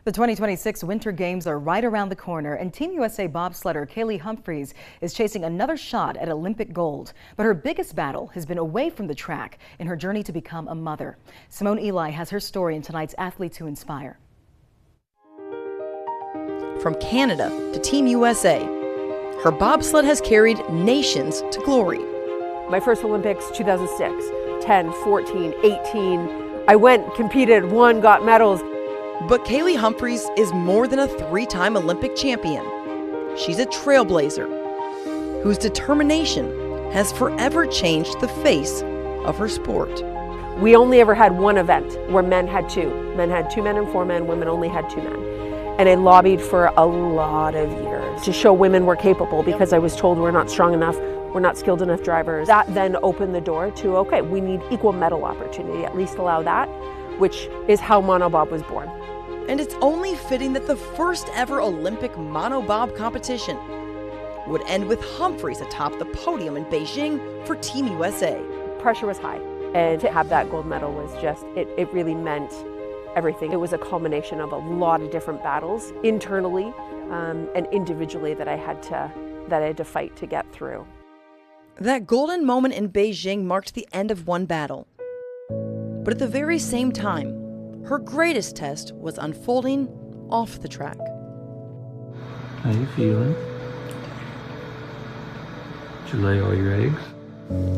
The 2026 Winter Games are right around the corner, and Team USA bobsledder Kallie Humphries is chasing another shot at Olympic gold. But her biggest battle has been away from the track in her journey to become a mother. Simone Eli has her story in tonight's Athletes Who Inspire. From Canada to Team USA, her bobsled has carried nations to glory. My first Olympics, 2006, 10, 14, 18. I went, competed, won, got medals. But Kallie Humphries is more than a three-time Olympic champion. She's a trailblazer whose determination has forever changed the face of her sport. We only ever had one event where men had two. Men had 2 men and 4 men, women only had 2 men. And I lobbied for a lot of years to show women were capable because I was told we're not strong enough, we're not skilled enough drivers. That then opened the door to, okay, we need equal medal opportunity, at least allow that, which is how monobob was born. And it's only fitting that the first ever Olympic monobob competition would end with Humphries atop the podium in Beijing for Team USA. Pressure was high, and to have that gold medal was just, it really meant everything. It was a culmination of a lot of different battles internally and individually that I had to fight to get through. That golden moment in Beijing marked the end of one battle. But at the very same time, her greatest test was unfolding off the track. How you feeling? Did you lay all your eggs?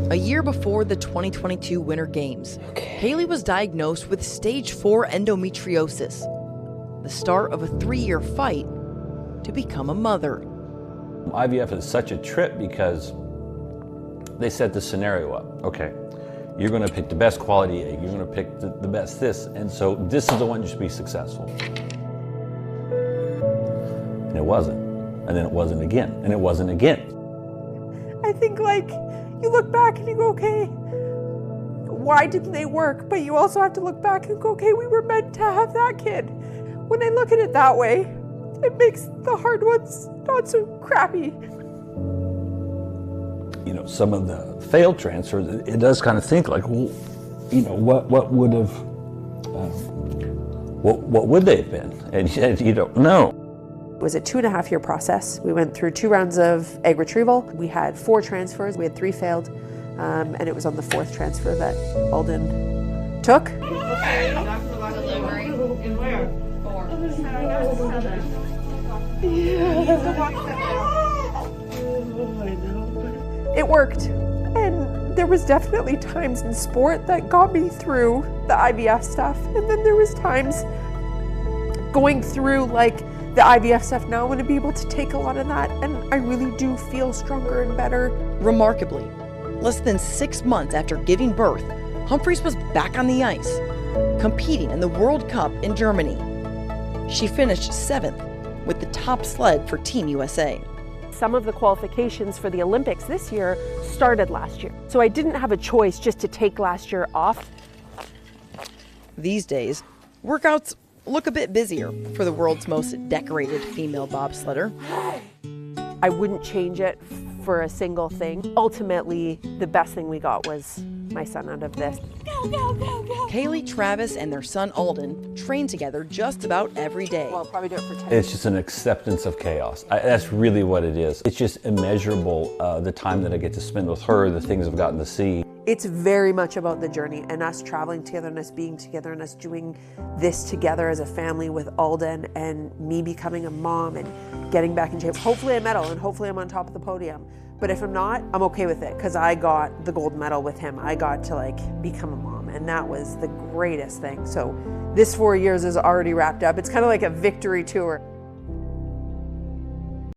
A year before the 2022 Winter Games, Kallie was diagnosed with stage 4 endometriosis, the start of a 3-year fight to become a mother. IVF is such a trip because they set the scenario up. Okay, you're going to pick the best quality egg, you're going to pick the best this, and so this is the one you should be successful. And it wasn't. And then it wasn't again, and it wasn't again. I think, like, you look back and you go, okay, why didn't they work? But you also have to look back and go, okay, we were meant to have that kid. When I look at it that way, it makes the hard ones not so crappy. You know, some of the failed transfers, it does kind of think like, well, you know, what would have, what would they have been? And you don't know. It was a 2.5-year process. We went through 2 rounds of egg retrieval. We had 4 transfers. We had 3 failed, and it was on the 4th transfer that Alden took. Okay, delivery. And where? 4. It worked, and there was definitely times in sport that got me through the IVF stuff, and then there was times going through like the IVF stuff now. I'm going to be able to take a lot of that, and I really do feel stronger and better. Remarkably, less than 6 months after giving birth, Humphries was back on the ice, competing in the World Cup in Germany. She finished 7th with the top sled for Team USA. Some of the qualifications for the Olympics this year started last year, so I didn't have a choice just to take last year off. These days, workouts look a bit busier for the world's most decorated female bobsledder. I wouldn't change it for a single thing. Ultimately, the best thing we got was my son out of this. Go, go, go, go. Kallie, Travis, and their son Alden train together just about every day. Well, I'll probably do it for 10 It's just an acceptance of chaos. That's really what it is. It's just immeasurable, the time that I get to spend with her, the things I've gotten to see. It's very much about the journey and us traveling together and us being together and us doing this together as a family with Alden and me becoming a mom and getting back in shape. Hopefully I medal and hopefully I'm on top of the podium. But if I'm not, I'm okay with it because I got the gold medal with him. I got to like become a mom, and that was the greatest thing. So this 4 years is already wrapped up. It's kind of like a victory tour.